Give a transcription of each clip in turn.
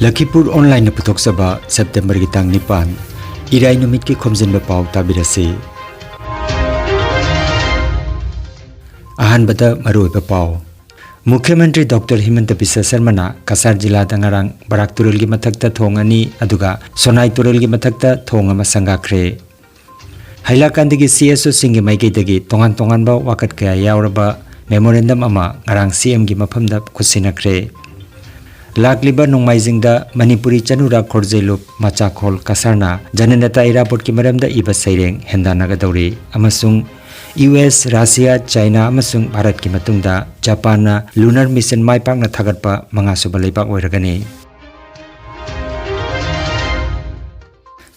Lakhipuronline puthok saba September ki tang nipan irai numit ki Khomjinba Pao tabirasi ahanbada maruiba Pao Mukhyamantri Dr. Himanta Biswa Sarmana Kasar Jila dangarang Barak turul ki mathakta thong ani aduga Sonai turul ki mathakta thong ama sangakre Hailakandagi CSO singi maiketagi tongan ba wakat kaya yauraba memorandum ama ngarang CM gi mafamda khusinakre Lakliba nongmaijingda Manipuri chanura khorjailup machakhol kasarna jananata airport ki maramda iba saireng hendanaga dawri amasung US Russia China amasung Bharat ki matungda Japan na lunar mission maipakna thagatpa manga suba leibak oiragani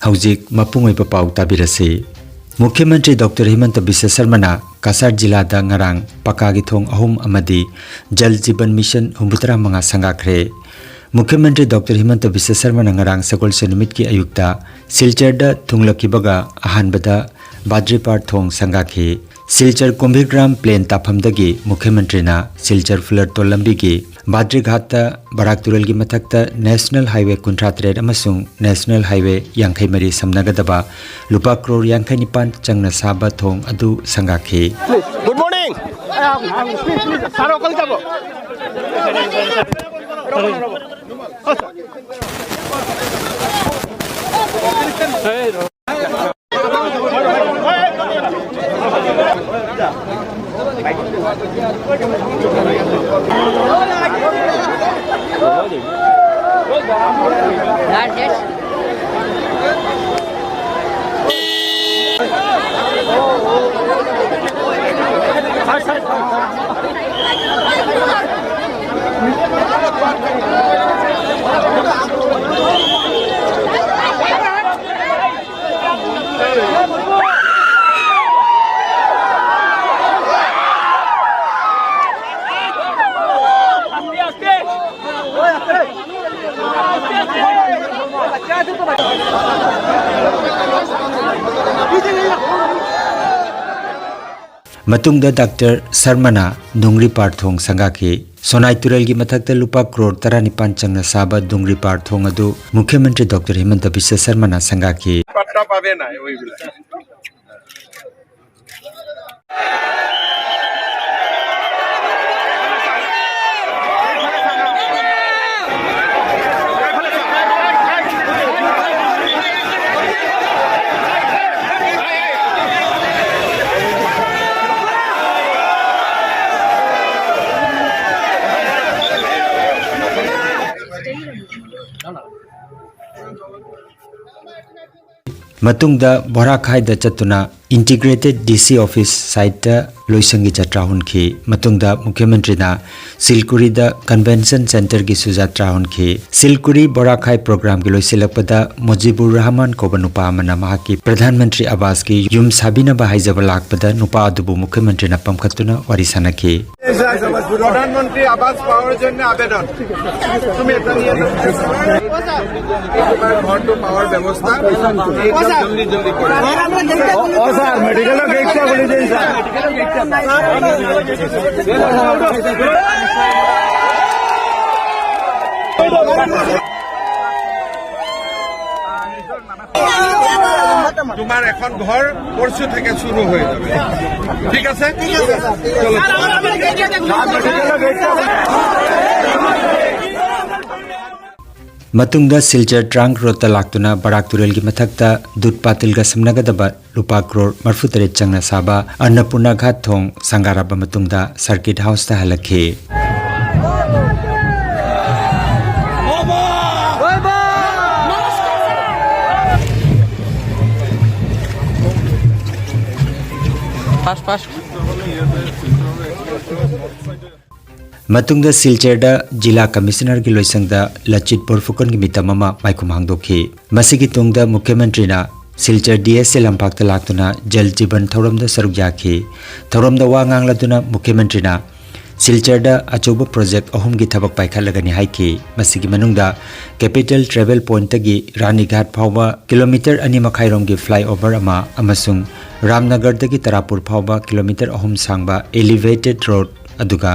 Haujik mapungoiba pau tabirasi Mukhyamantri Dr. Himanta Biswa Sarmana Kasar Jila da ngarang pakagi thong ahum amadi Jal Jeevan Mission humbutara manga sangakre Mukhyamantri Dr. Himanta Biswa Sarmana ngarang sakol senumit ki ayukta Silchar da thunglakibaga ahanbada Badripar thong sangakhi Silchar Kumbhigram plain taphamdagi Mukhyamantri na Silchar Fular Tolambi ki Badrighat ta Barak turul gi mathakta National Highway 63 amasung National Highway 53 samnagadaba lupa crore 59 changna saba thong adu sangakhi Good morning please saro kal jabo Matungda Dr. Sarmana Dungri Parthong Sangaki Sonai Turel gi mathakta lupa crore 19 changna saba Dungri Parthong adu Mukhyamantri Dr. Himanta Biswa Sarmana Sangaki patta pabe na oigula Matungda Barak da chatuna integrated DC office site da loisangi jatra hunki matungda Mukhyamantri na Silkuri da convention center gi sujatra hunki Silkuri Barak program gi loisilakpada Mujibur Rahman kobanupa amana mahaki Pradhan Mantri Awas ki yum sabina ba haijaba lakpada nupa adubu Mukhyamantri na pamkhatuna wari sanaki Pradhan Mantri Awas পাওয়ার জন্য আবেদন তুমি এটা নিয়ে ঘর তো পাওয়ার ব্যবস্থা জলদি জলদি করে ও স্যার মেডিকেল গেটটা বলে দেন স্যার তোমার এখন ঘর পরশু থেকে শুরু হয়ে যাবে ঠিক আছে Matungda Silchar Trunk Rota Laktuna Barak Turel gi mathakta Dut Patil ga samnagadaba lupa crore 43 changna saba Annapurna Ghat thong sangaraba matungda Circuit House ta halakhi Matungda Silchar da Jila Commissioner gi loisangda Lachit Borfukan gi mitamama maikum hangdokhi masigi tungda Mukhyamantri na Silchar DSL lampakta laktuna Jal Jeevan thoramda saruk yakhi thoramda wa ngangladuna Mukhyamantri na Silchar da achoba project ahum gi thabak paikhalagani haiki masigi manungda capital travel point tagi Ranighat phawba kilometer 2.5 gi flyover amasung Ramnagar dagi Tarapur phawba kilometer ahum sangba elevated road aduga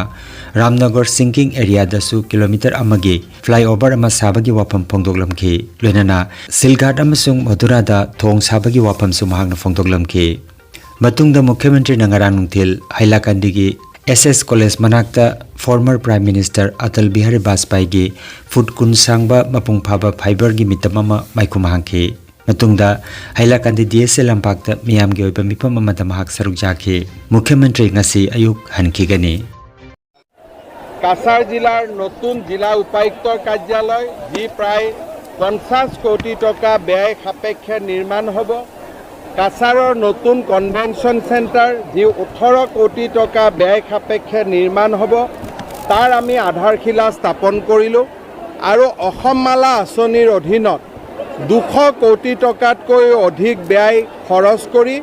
Ramnagar sinking area dasu kilometer amagi flyover ama sabagi wapam phongdoklamki loinana Silghat amasung Madura da thong sabagi wapam su mahangna phongdoklamki matungda Mukhyamantri nangarang nungthil Hailakandi gi SS College manakta former Prime Minister Atal Bihari Vajpayee gi food kun sangba mapung phaba fiber gi mitamama maikhumahangki matungda Hailakandi DSL lampakta miyam gi oiba mipam amada mahak saruk jakhi Mukhyamantri ngasi ayuk hankigani Cachar জিলাৰ নতুন জিলা উপায়ুক্তৰ কাৰ্যালয় যি প্ৰায় 50 কোটি টকা ব্যয় সাপেক্ষে নিৰ্মাণ হ'ব কাছাৰৰ নতুন কনভেনশ্যন চেণ্টাৰ যি 18 কোটি টকা ব্যয় সাপেক্ষে নিৰ্মাণ হ'ব তাৰ আমি আধাৰশিলা স্থাপন কৰিলোঁ আৰু অসম মালা আঁচনিৰ অধীনত 200 কোটি টকাতকৈ অধিক ব্যয় খৰচ কৰি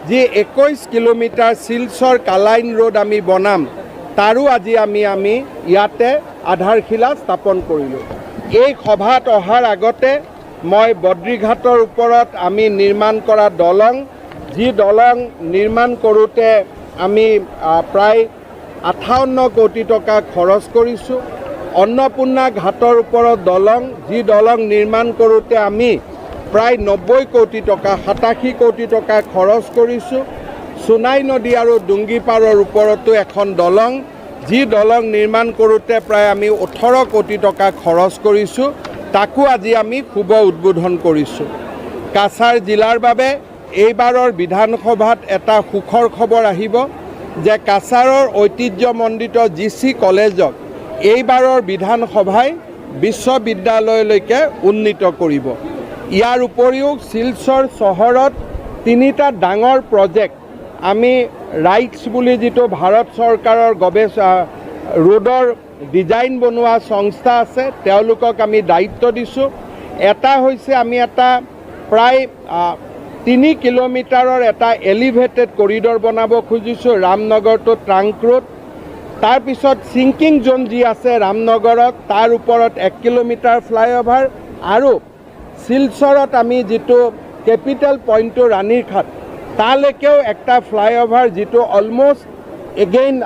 যি 21 কিলোমিটাৰ শিলচৰ কালাইন ৰোড আমি বনাম তাৰো আজি আমি ইয়াতে আধাৰশিলা স্থাপন কৰিলোঁ এই সভাত অহাৰ আগতে মই বদ্ৰীঘাটৰ ওপৰত আমি নিৰ্মাণ কৰা দলং যি দলং নিৰ্মাণ কৰোঁতে আমি প্ৰায় 58 কোটি টকা খৰচ কৰিছোঁ অন্নপূৰ্ণা ঘাটৰ ওপৰত দলং যি দলং নিৰ্মাণ কৰোঁতে আমি প্ৰায় 90 কোটি টকা 87 কোটি টকা খৰচ কৰিছোঁ সোনাই নদী আৰু ডুংগিপাৰৰ ওপৰতো এখন দলং যি দলং নিৰ্মাণ কৰোঁতে প্ৰায় আমি 18 কোটি টকা খৰচ কৰিছোঁ তাকো আজি আমি শুভ উদ্বোধন কৰিছোঁ কাছাৰ জিলাৰ বাবে এইবাৰৰ বিধানসভাত এটা সুখৰ খবৰ আহিব যে কাছাৰৰ ঐতিহ্যমণ্ডিত GC কলেজক এইবাৰৰ বিধানসভাই বিশ্ববিদ্যালয়লৈকে উন্নীত কৰিব ইয়াৰ উপৰিও শিলচৰ চহৰত তিনিটা ডাঙৰ প্ৰজেক্ট আমি ৰাইটছ বুলি যিটো ভাৰত চৰকাৰৰ ৰোডৰ ডিজাইন বনোৱা সংস্থা আছে তেওঁলোকক আমি দায়িত্ব দিছোঁ এটা হৈছে আমি এটা প্ৰায় 3 কিলোমিটাৰৰ এটা এলিভেটেড কৰিডৰ বনাব খুজিছোঁ ৰামনগৰ টু ট্ৰাংক ৰোড তাৰপিছত সিংকিং জোন যি আছে ৰামনগৰত তাৰ ওপৰত 1 কিলোমিটাৰ ফ্লাইঅভাৰ আৰু শিলচৰত আমি যিটো কেপিটেল পইণ্টটো ৰাণীৰঘাট তালৈকেও একটা ফ্লাইঅভাৰ যিটো অলমোষ্ট এগেইন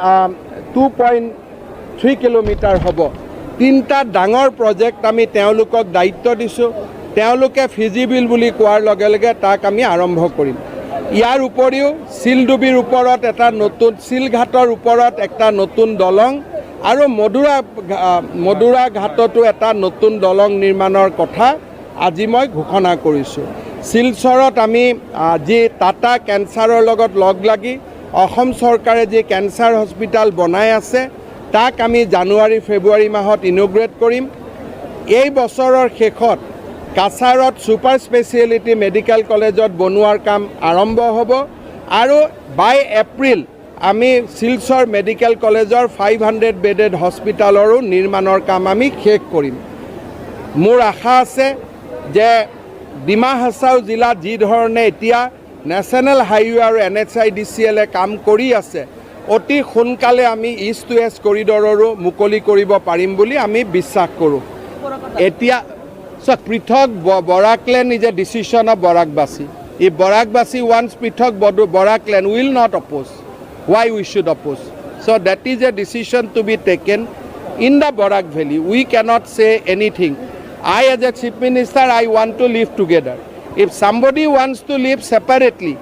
2.3 কিলোমিটাৰ হ'ব তিনিটা ডাঙৰ প্ৰজেক্ট আমি তেওঁলোকক দায়িত্ব দিছোঁ তেওঁলোকে ফিজিবল বুলি কোৱাৰ লগে লগে তাক আমি আৰম্ভ কৰিম ইয়াৰ উপৰিও শিলডুবিৰ ওপৰত এটা নতুন শিলঘাটৰ ওপৰত একটা নতুন দলং আৰু মধুৰা ঘাটতো এটা নতুন দলং নিৰ্মাণৰ কথা আজি মই ঘোষণা কৰিছোঁ শিলচৰত আমি যি টাটা কেঞ্চাৰৰ লগত লগ লাগি অসম চৰকাৰে যি কেঞ্চাৰ হস্পিটাল বনাই আছে তাক আমি জানুৱাৰী ফেব্ৰুৱাৰী মাহত ইনগ্ৰেট কৰিম এই বছৰৰ শেষত কাছাৰত ছুপাৰ স্পেচিয়েলিটি মেডিকেল কলেজত বনোৱাৰ কাম আৰম্ভ হ'ব আৰু বাই এপ্ৰিল আমি শিলচৰ মেডিকেল কলেজৰ 500 বেডেড হস্পিটালৰো নিৰ্মাণৰ কাম আমি শেষ কৰিম মোৰ আশা আছে যে ডিমা হাছাও জিলাত যি ধৰণে এতিয়া নেশ্যনেল হাইৱে আৰু NHIDCL কাম কৰি আছে অতি সোনকালে আমি ইষ্ট টু ৱেষ্ট কৰিডৰৰো মুকলি কৰিব পাৰিম বুলি আমি বিশ্বাস কৰোঁ এতিয়া পৃথক Barakland is a decision of Barakbasi if Barakbasi wants পৃথক Barakland will not oppose why we should oppose so that is a decision to be taken in the Barak Valley we cannot say anything I as a chief minister I want to live together if somebody wants to live separately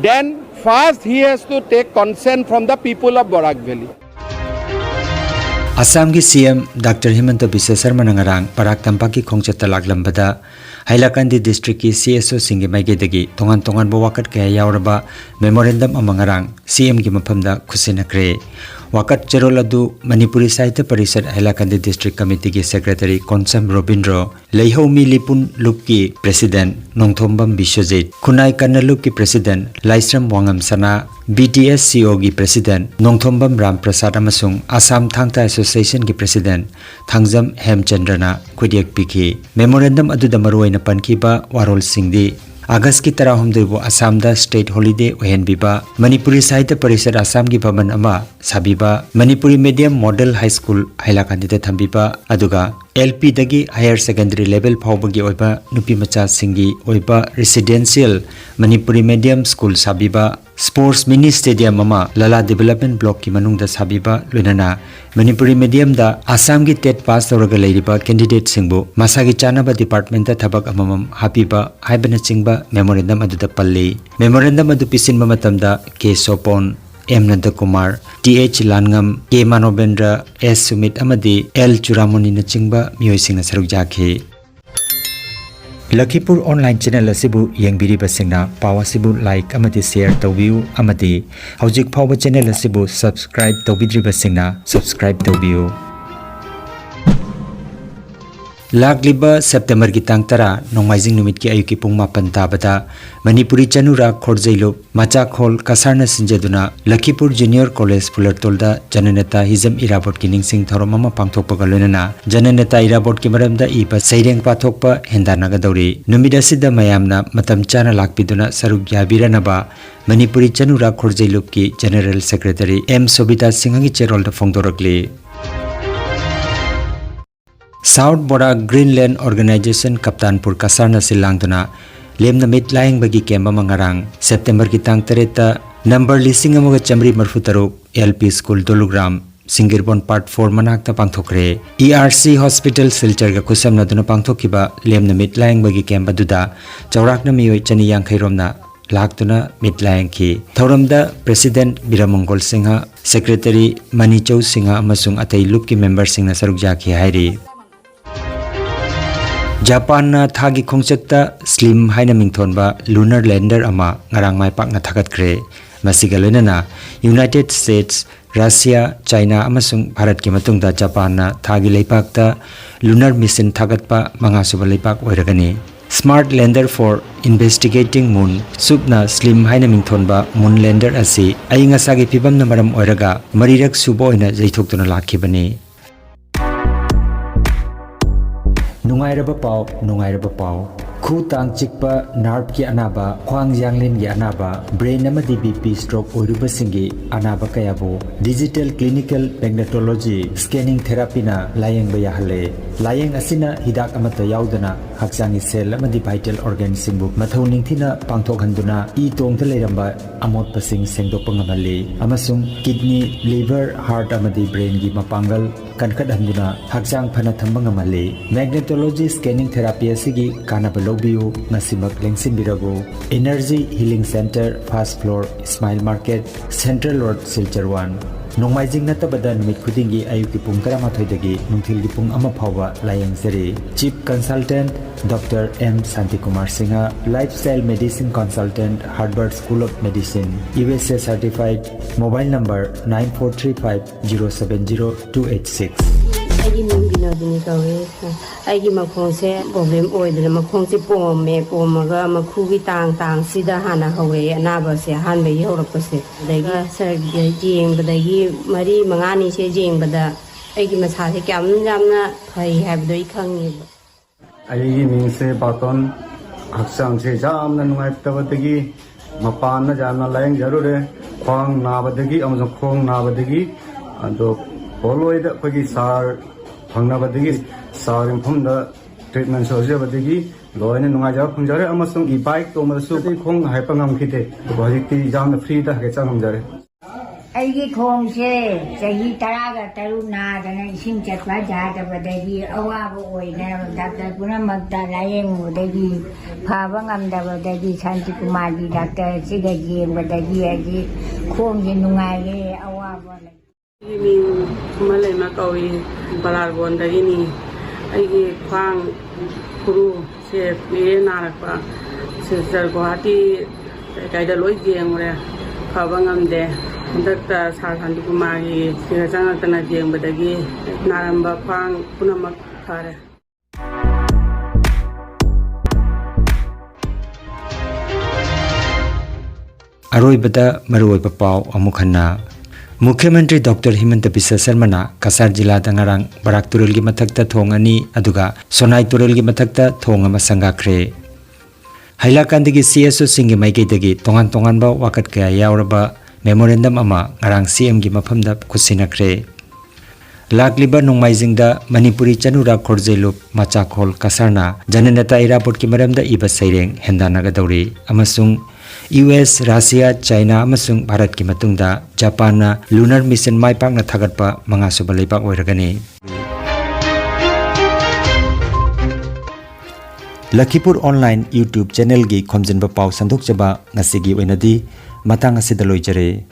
then first he has to take consent from the people of Barak Valley Assam ki CM Dr. Himanta Biswa Sarma nangarang Barak Tampak ki khongchat laklambada Hailakandi district ki CSO singi maigedagi tongan bawakat kaya yauraba memorandum amangarang CM ki maphamda khusinakre wakat cheroladu Manipuri Sahitya Parishad Hailakandi district committee ki secretary Konsam Robindro Leihomi Lipun Lup ki president Nongthombam Bishojit Khunai Kannalup ki president Laisram Wangam Sana BTS CO ki president Nongthombam Ram Prasad amasung Assam Thangta Association ki president Thangjam Hemchandrana Khudiak Pikhi memorandum aduda maruaina pankiba warol singdi August ki 13 Assam da state holiday ohenbiba Manipuri Sahitya Parishad Assam ki bhaban ama sabiba Manipuri medium model high school Hailakandi da thambiba aduga LP dagi higher secondary level phawbagi oiba nupi macha singi oiba residential Manipuri medium school sabiba sports mini stadium ama Lala development block ki manungda sabiba loinana Manipuri medium da Assam gi TET pass tawraga leiriba candidate singbu masagi chanaba department da thabak amamam hapiba haibana chingba memorandum aduda palli memorandum adu pisinba matamda K Sopon M Nanda Kumar, TH Langam, K Manobendra, S Sumit Amadi, L Churamoni na chingba miyoi saruk jakhe. Lakhipur online channel asibu yengbiri basingna pawa sibu like amadi share tawbiu amadi hojik phawba channel asibu subscribe tawbidri basingna subscribe tawbiu. Lakliba September ki tang tara nongmaijing numit ki ayuki pung mapan tabada Manipuri chanura khorjailu macha khol kasarna sinjeduna Lakhipur Junior College Fulartolda Jananeta Hizam Irabot ki ningsing thoromama pangthokpa galonana Jananeta Irabot ki maramda ipa saireng pathokpa hendana ga dauri numida sida mayamna matam chana lakpiduna saruk yabiranaba Manipuri chanura khorjailu ki General Secretary M Sobita Singhangi cherolda phongdorakli South Bora Greenland Organization Kaptanpur Kasarna Silangtuna Lemna mit laing bagi kemba mangarang September ki tang tereta number listing amoga chamri marfutaruk LP School Dolugram Singirbon Part 4 manakta pangthokre ERC Hospital Silchar ga kusam naduna pangthokiba lemna mit laing bagi kemba duda chawrakna miyoi chani yangkhairomna laktuna mit laing ki thoramda President Biramongol Singha Secretary Manichau Singha amasung atai loop ki member singna saruk jakhi hairi Japan na thagi khongchakta slim haina mingthonba lunar lander ama ngarang mai pak na thagat kre masigalena na United States Russia China amasung Bharat ki matungda Japan na thagi leipakta lunar mission thagatpa manga suba leipak oiragani Smart lander for investigating moon subna slim haina mingthonba moon lander asi ainga sagi pibam na maram oiraga marirak subo ina jaithoktuna lakhibani Nungairaba pau khu tang chikpa nerve ki anaba khwang yanglin gi anaba brain amadi BP stroke oiruba singi anaba kayabu digital clinical magnetology scanning therapy na layeng ba yahale layeng asina hidak amata yaudana hakchangi cell amadi vital organ singbu mathau ningthina pangthok handuna e tongta leiramba amot pasing sengdokpa ngamali amasung kidney liver heart amadi brain gi mapangal kankat handuna hakchang phana thamba ngamali magnetology scanning therapy asigi kanaba lobiu nasimak lengsin birago energy healing center first floor smile market central road silchar 1 Nongmaijing natabada numit khudingi ayuki pung 13 dagi nungthilgi pung 1 phawba layeng seri chief consultant Dr. M. Santikumar Singha lifestyle medicine consultant Harvard School of Medicine USA certified mobile number 9435070286 Aigi mingina dini kawe aigi makhongse problem oidna makhongse pomaga makhugi tang sida hana hawe anaba se hanbe yorakpase dagi sar jing badagi mari mangani se jing bada aigi masa se kyam jamna phai habdoi khangi aigi mingse baton aksang se jamna nungai tabadagi mapan na jamna layeng jarure khwang nabadagi among khong nabadagi ado poloida pagi sar Pangnabadigi Sarim Pumda treatment Sojabadigi, Loin and Naja Punjare, Amasung, E bike to Masuti Kong Hypangam Kite, Bajiti Jam the Frida Hexamjare. Aigi Kong Che, Sahi Taraga, Taruna, and Simchat Raja, but they Awabu, Dr. Punamata, Laying, Dagi, Pavangam, Dagi, Santikumadi, Dr. Sigaji, but the Giaji, Khomjinba Awabu. Malay Makawi Balargon Dagini Aigi Kwang Kuru se Narakpa Sister Guati Kaida Loidiang Kabangam de Dr. Sarhandikumari Sirajana Jang Badagi Naramba Kwang Punamakare Aroibada Maruipa Pao Amukhanna Mukhyamantri Dr. Himanta Biswa Sarmana Kasar Jila Dangarang Barak Turulgi Mathakta Thongani aduga Sonai Turulgi Mathakta Thongama Sangakre Hailakandagi CSO Singi Maigedagi Tongan Ba Wakat Kaya Yauraba Memorandum Ama Ngarang CM gi Mafamda Kusinakre Lakliba Nongmaijingda Manipuri Chanura Khorjailup Machakol Kasarna Jananata Airport ki maramda iba saireng hendanaga dauri amasung US, Russia, China amasung Bharat ki matungda Japan na lunar mission maipak na thagatpa mga suba leipak oiragani. Lakhipur online YouTube channel gi Khomjinba Pao sandok jaba ngasigi oinadi matang asidaloi jare.